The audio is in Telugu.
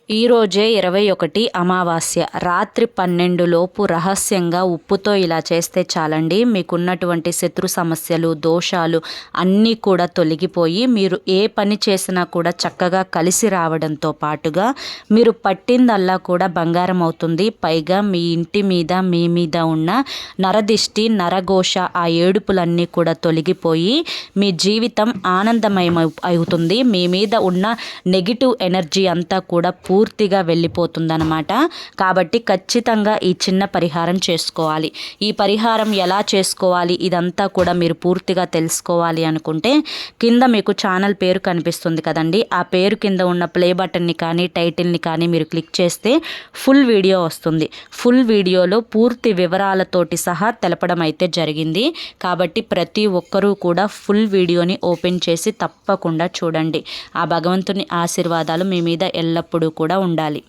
ఈరోజే 21 అమావాస్య రాత్రి 12 లోపు రహస్యంగా ఉప్పుతో ఇలా చేస్తే చాలండి. మీకున్నటువంటి శత్రు సమస్యలు, దోషాలు అన్నీ కూడా తొలగిపోయి మీరు ఏ పని చేసినా కూడా చక్కగా కలిసి రావడంతో పాటుగా మీరు పట్టిందల్లా కూడా బంగారం అవుతుంది. పైగా మీ ఇంటి మీద, మీ మీద ఉన్న నరదిష్టి, నరఘోష, ఆ ఏడుపులన్నీ కూడా తొలగిపోయి మీ జీవితం ఆనందమయం అవుతుంది. మీ మీద ఉన్న నెగిటివ్ ఎనర్జీ అంతా కూడా పూర్తిగా వెళ్ళిపోతుందన్నమాట. కాబట్టి ఖచ్చితంగా ఈ చిన్న పరిహారం చేసుకోవాలి. ఈ పరిహారం ఎలా చేసుకోవాలి ఇదంతా కూడా మీరు పూర్తిగా తెలుసుకోవాలి అనుకుంటే కింద మీకు ఛానల్ పేరు కనిపిస్తుంది కదండి. ఆ పేరు కింద ఉన్న ప్లే బటన్ని కానీ టైటిల్ని కానీ మీరు క్లిక్ చేస్తే ఫుల్ వీడియో వస్తుంది. ఫుల్ వీడియోలో పూర్తి వివరాలతోటి సహా తెలపడం అయితే జరిగింది. కాబట్టి ప్రతి ఒక్కరూ కూడా ఫుల్ వీడియోని ఓపెన్ చేసి తప్పకుండా చూడండి. ఆ భగవంతుని ఆశీర్వాదాలు మీ మీద ఎల్లప్పుడూ కూడా ఉండాలి.